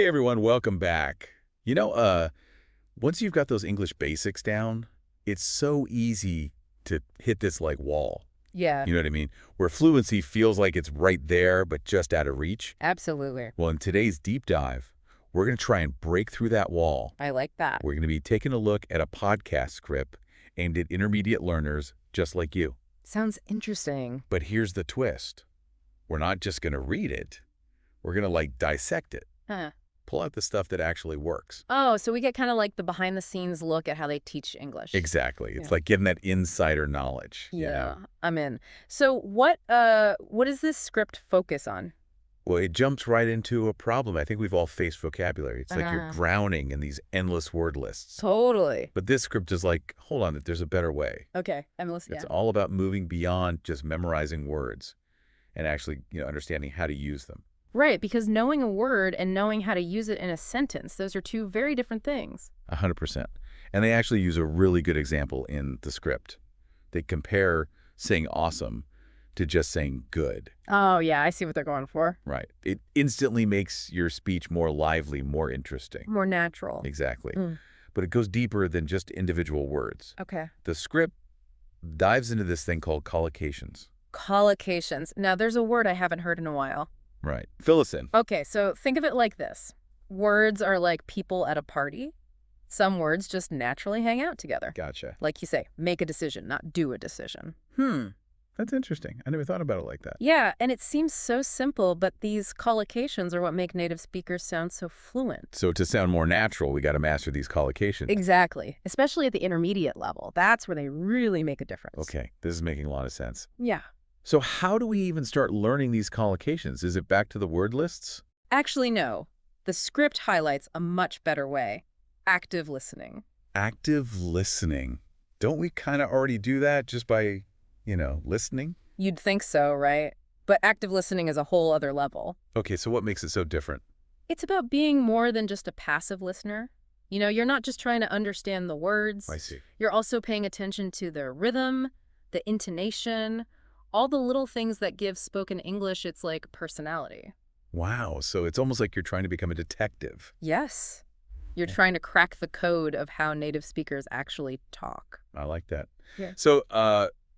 Hey everyone, welcome back. Once you've got those English basics down, it's so easy to hit this like wall. Yeah, You know what I mean? Where fluency feels like it's right there, but just out of reach. absolutely. Well, in today's deep dive, we're going to try and break through that wall. I like that. We're going to be taking a look at a podcast script aimed at intermediate learners just like you. Sounds interesting. But here's the twist. We're not just going to read it. We're going to dissect it. Huh. Pull out the stuff that actually works. Oh, so we get kind of like the behind-the-scenes look at how they teach English. Exactly. It's Yeah. like getting that insider knowledge. Yeah, I'm in. So what does this script focus on? Well, it jumps right into a problem. I think we've all faced vocabulary. It's like you're drowning in these endless word lists. Totally. But this script is like, hold on, there's a better way. Okay, I'm listening. It's all about moving beyond just memorizing words and actually, understanding how to use them. Right, because knowing a word and knowing how to use it in a sentence, those are two very different things. 100%. And they actually use a really good example in the script. They compare saying awesome to just saying good. Oh, yeah, I see what they're going for. Right. It instantly makes your speech more lively, more interesting. More natural. Exactly. Mm. But it goes deeper than just individual words. Okay. The script dives into this thing called collocations. Collocations. Now, there's a word I haven't heard in a while. Right. Fill us in. Okay, so think of it like this. Words are like people at a party. Some words just naturally hang out together. Gotcha. Like you say, make a decision, not do a decision. That's interesting. I never thought about it like that. Yeah, and it seems so simple, but these collocations are what make native speakers sound so fluent. So to sound more natural, we got to master these collocations. Exactly, especially at the intermediate level. That's where they really make a difference. Okay, this is making a lot of sense. Yeah. So how do we even start learning these collocations? Is it back to the word lists? Actually, no. The script highlights a much better way. Active listening. Active listening. Don't we kind of already do that just by, listening? You'd think so, right? But active listening is a whole other level. Okay, so what makes it so different? It's about being more than just a passive listener. You're not just trying to understand the words. I see. You're also paying attention to the rhythm, the intonation, all the little things that give spoken English its, personality. Wow, so it's almost like you're trying to become a detective. Yes. You're trying to crack the code of how native speakers actually talk. I like that. Yeah. So,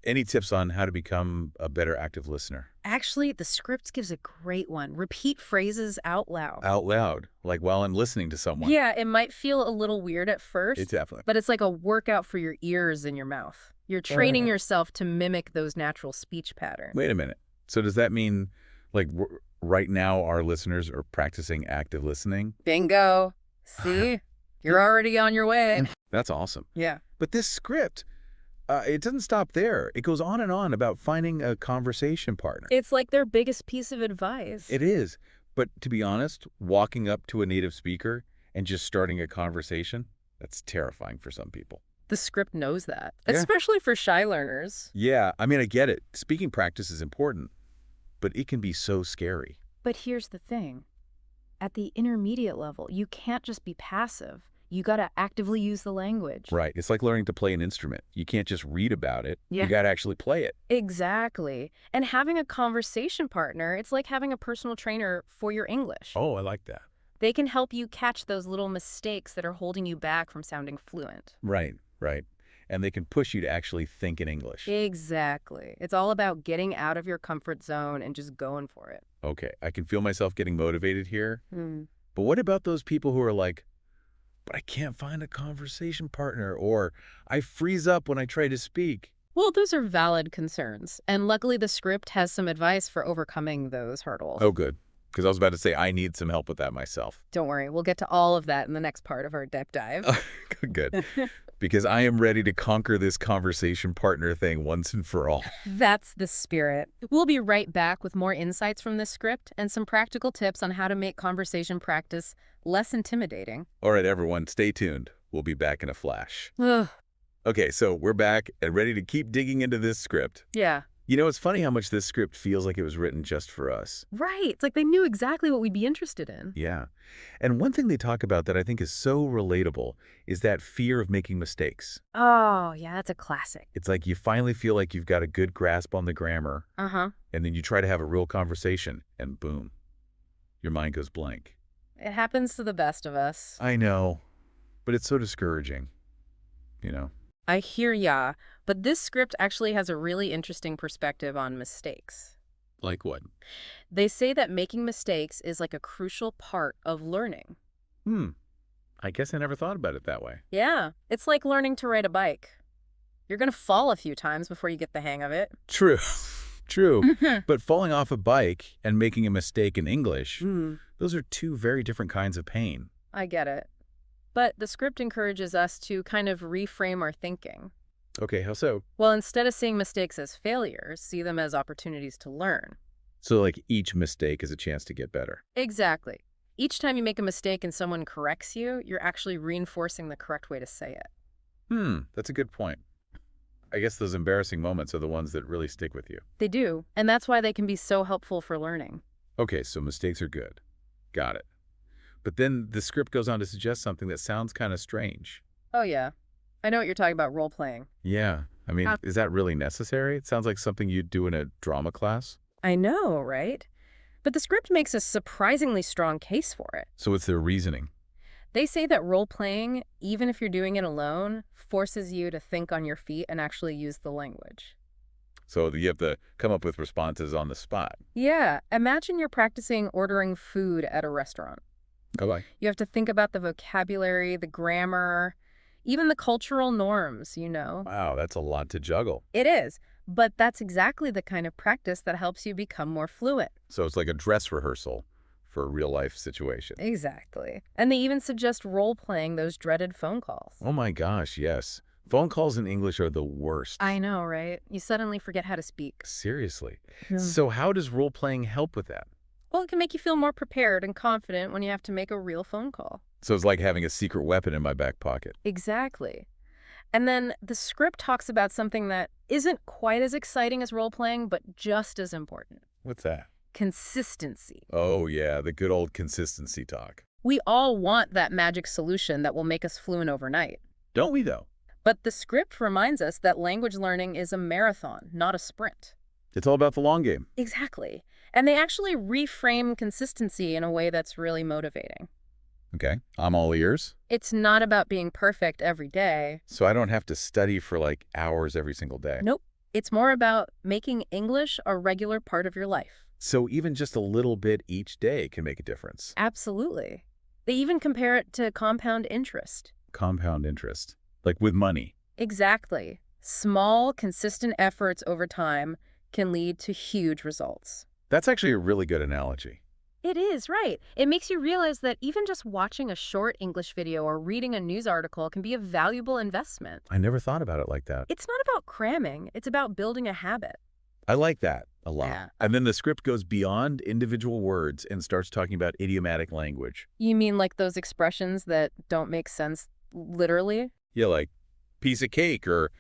any tips on how to become a better active listener? Actually, the script gives a great one. Repeat phrases out loud. Out loud, like while I'm listening to someone. Yeah, it might feel a little weird at first. It definitely. But it's like a workout for your ears and your mouth. You're training yourself to mimic those natural speech patterns. Wait a minute. So does that mean, right now our listeners are practicing active listening? Bingo. See? You're already on your way. That's awesome. Yeah. But this script, it doesn't stop there. It goes on and on about finding a conversation partner. It's like their biggest piece of advice. It is. But to be honest, walking up to a native speaker and just starting a conversation, that's terrifying for some people. The script knows that, Yeah. especially for shy learners. Yeah, I mean, I get it. Speaking practice is important, but it can be so scary. But here's the thing. At the intermediate level, you can't just be passive. You got to actively use the language. Right. It's like learning to play an instrument. You can't just read about it. Yeah. You got to actually play it. Exactly. And having a conversation partner, it's like having a personal trainer for your English. Oh, I like that. They can help you catch those little mistakes that are holding you back from sounding fluent. Right, right. And they can push you to actually think in English. Exactly. It's all about getting out of your comfort zone and just going for it. Okay, I can feel myself getting motivated here. But what about those people who are like, but I can't find a conversation partner, or I freeze up when I try to speak? Well, those are valid concerns. And luckily, the script has some advice for overcoming those hurdles. Oh, good. Because I was about to say I need some help with that myself. Don't worry. We'll get to all of that in the next part of our deep dive. Good. Because I am ready to conquer this conversation partner thing once and for all. That's the spirit. We'll be right back with more insights from this script and some practical tips on how to make conversation practice less intimidating. All right, everyone, stay tuned. We'll be back in a flash. Ugh. Okay, so we're back and ready to keep digging into this script. Yeah. It's funny how much this script feels like it was written just for us. Right. It's like they knew exactly what we'd be interested in. Yeah. And one thing they talk about that I think is so relatable is that fear of making mistakes. Oh, yeah, that's a classic. It's like you finally feel like you've got a good grasp on the grammar, Uh-huh. and then you try to have a real conversation, and boom, your mind goes blank. It happens to the best of us. I know, but it's so discouraging, you know? I hear ya, but this script actually has a really interesting perspective on mistakes. Like what? They say that making mistakes is like a crucial part of learning. Hmm, I guess I never thought about it that way. Yeah, it's like learning to ride a bike. You're going to fall a few times before you get the hang of it. True, true. Mhm. But falling off a bike and making a mistake in English, Mm, those are two very different kinds of pain. I get it. But the script encourages us to kind of reframe our thinking. Okay, how so? Well, instead of seeing mistakes as failures, see them as opportunities to learn. So, like, each mistake is a chance to get better. Exactly. Each time you make a mistake and someone corrects you, you're actually reinforcing the correct way to say it. That's a good point. I guess those embarrassing moments are the ones that really stick with you. They do, and that's why they can be so helpful for learning. Okay, so mistakes are good. Got it. But then the script goes on to suggest something that sounds kind of strange. Oh, yeah. I know what you're talking about, role-playing. Yeah, I mean, Uh, is that really necessary? It sounds like something you'd do in a drama class. I know, right? But the script makes a surprisingly strong case for it. So it's their reasoning. They say that role-playing, even if you're doing it alone, forces you to think on your feet and actually use the language. So you have to come up with responses on the spot. Yeah, imagine you're practicing ordering food at a restaurant. Oh, bye. You have to think about the vocabulary, the grammar, even the cultural norms, you know. Wow, that's a lot to juggle. It is, but that's exactly the kind of practice that helps you become more fluent. So it's like a dress rehearsal for a real-life situation. Exactly. And they even suggest role-playing those dreaded phone calls. Oh my gosh, yes. Phone calls in English are the worst. I know, right? You suddenly forget how to speak. Seriously. Yeah. So how does role-playing help with that? Well, it can make you feel more prepared and confident when you have to make a real phone call. So it's like having a secret weapon in my back pocket. Exactly. And then the script talks about something that isn't quite as exciting as role-playing, but just as important. What's that? Consistency. Oh yeah, the good old consistency talk. We all want that magic solution that will make us fluent overnight. Don't we though? But the script reminds us that language learning is a marathon, not a sprint. It's all about the long game. Exactly. And they actually reframe consistency in a way that's really motivating. Okay, I'm all ears. It's not about being perfect every day. So I don't have to study for like hours every single day. Nope. It's more about making English a regular part of your life. So even just a little bit each day can make a difference. Absolutely. They even compare it to compound interest. Compound interest. Like with money. Exactly. Small, consistent efforts over time can lead to huge results. That's actually a really good analogy. It is, right. It makes you realize that even just watching a short English video or reading a news article can be a valuable investment. I never thought about it like that. It's not about cramming, it's about building a habit. I like that a lot. Yeah. And then the script goes beyond individual words and starts talking about idiomatic language. You mean like those expressions that don't make sense literally? Yeah, like piece of cake or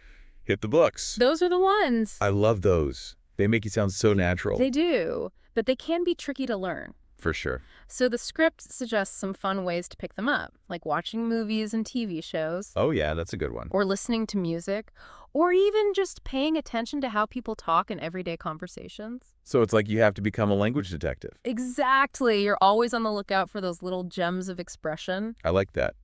hit the books. Those are the ones. I love those. They make you sound so natural. They do, but they can be tricky to learn. For sure. So the script suggests some fun ways to pick them up, like watching movies and TV shows, Oh yeah, that's a good one. or listening to music, or even just paying attention to how people talk in everyday conversations. So it's like you have to become a language detective. Exactly. You're always on the lookout for those little gems of expression. I like that.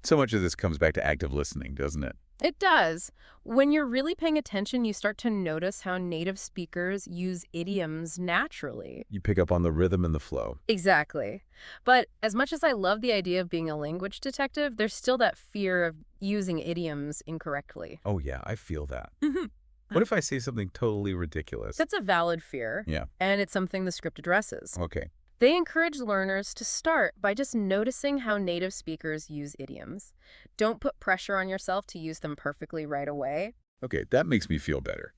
So much of this comes back to active listening, doesn't it? It does. When you're really paying attention, you start to notice how native speakers use idioms naturally. You pick up on the rhythm and the flow. Exactly. But as much as I love the idea of being a language detective, there's still that fear of using idioms incorrectly. Oh yeah, I feel that. What if I say something totally ridiculous? That's a valid fear. Yeah. And it's something the script addresses. Okay. They encourage learners to start by just noticing how native speakers use idioms. Don't put pressure on yourself to use them perfectly right away. Okay, that makes me feel better.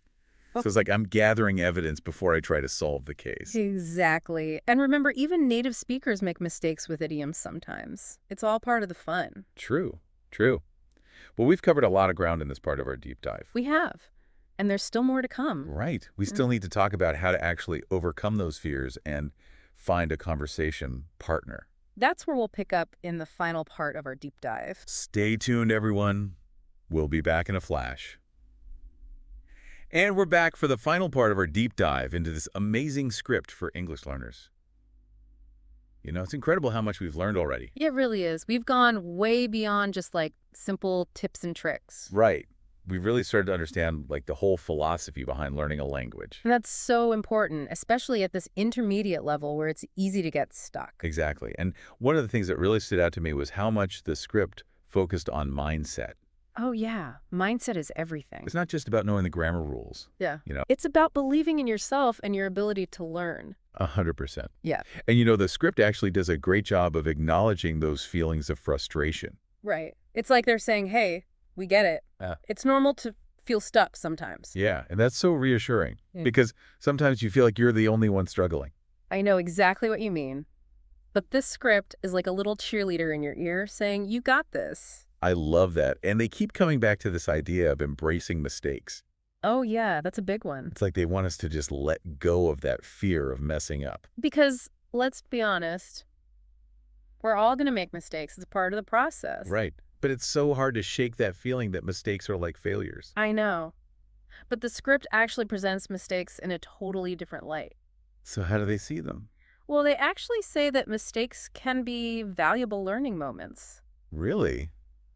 Oh. So it's like I'm gathering evidence before I try to solve the case. Exactly. And remember, even native speakers make mistakes with idioms sometimes. It's all part of the fun. True, true. Well, we've covered a lot of ground in this part of our deep dive. We have. And there's still more to come. Right. We still need to talk about how to actually overcome those fears and find a conversation partner. That's where we'll pick up in the final part of our deep dive. Stay tuned, everyone. We'll be back in a flash. And we're back for the final part of our deep dive into this amazing script for English learners. It's incredible how much we've learned already. It really is. We've gone way beyond just like simple tips and tricks. Right. We've really started to understand, like, the whole philosophy behind learning a language. And that's so important, especially at this intermediate level where it's easy to get stuck. Exactly. And one of the things that really stood out to me was how much the script focused on mindset. Oh, yeah. Mindset is everything. It's not just about knowing the grammar rules. Yeah. You know, It's about believing in yourself and your ability to learn. 100%. Yeah. And the script actually does a great job of acknowledging those feelings of frustration. Right. It's like they're saying, hey, we get it. It's normal to feel stuck sometimes. Yeah, and that's so reassuring Yeah. because sometimes you feel like you're the only one struggling. I know exactly what you mean. But this script is like a little cheerleader in your ear saying, you got this. I love that. And they keep coming back to this idea of embracing mistakes. Oh, yeah, that's a big one. It's like they want us to just let go of that fear of messing up. Because let's be honest, we're all going to make mistakes. It's part of the process. Right. But it's so hard to shake that feeling that mistakes are like failures. I know. But the script actually presents mistakes in a totally different light. So how do they see them? Well, they actually say that mistakes can be valuable learning moments. Really?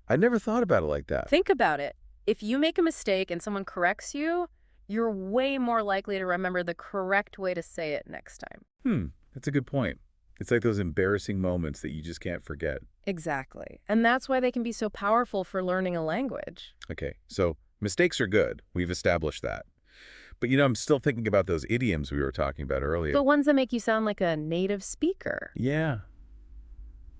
I never thought about it like that. Think about it. If you make a mistake and someone corrects you, you're way more likely to remember the correct way to say it next time. That's a good point. It's like those embarrassing moments that you just can't forget. Exactly. And that's why they can be so powerful for learning a language. Okay, so mistakes are good. We've established that. But I'm still thinking about those idioms we were talking about earlier. The ones that make you sound like a native speaker. Yeah.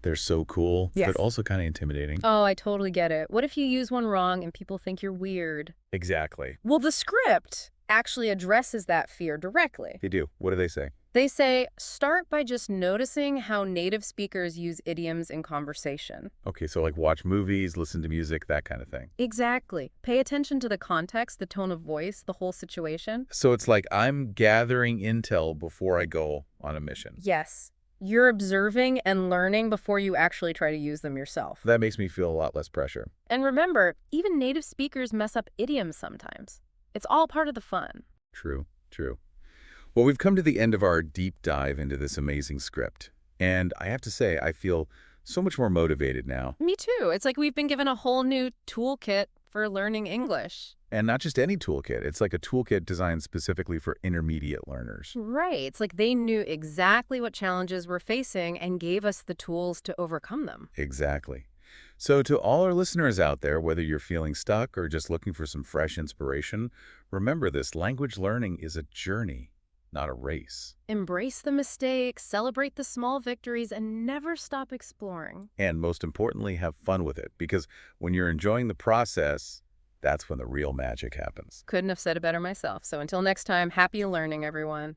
They're so cool, Yes. but also kind of intimidating. Oh, I totally get it. What if you use one wrong and people think you're weird? Exactly. Well, the script actually addresses that fear directly. They do. What do they say? They say, start by just noticing how native speakers use idioms in conversation. Okay, so like watch movies, listen to music, that kind of thing. Exactly. Pay attention to the context, the tone of voice, the whole situation. So it's like I'm gathering intel before I go on a mission. Yes. You're observing and learning before you actually try to use them yourself. That makes me feel a lot less pressure. And remember, even native speakers mess up idioms sometimes. It's all part of the fun. True, true. Well, we've come to the end of our deep dive into this amazing script. And I have to say, I feel so much more motivated now. Me too. It's like we've been given a whole new toolkit for learning English. And not just any toolkit. It's like a toolkit designed specifically for intermediate learners. Right. It's like they knew exactly what challenges we're facing and gave us the tools to overcome them. Exactly. So to all our listeners out there, whether you're feeling stuck or just looking for some fresh inspiration, remember this: language learning is a journey, not a race. Embrace the mistakes, celebrate the small victories, and never stop exploring. And most importantly, have fun with it, because when you're enjoying the process, that's when the real magic happens. Couldn't have said it better myself. So until next time, happy learning, everyone.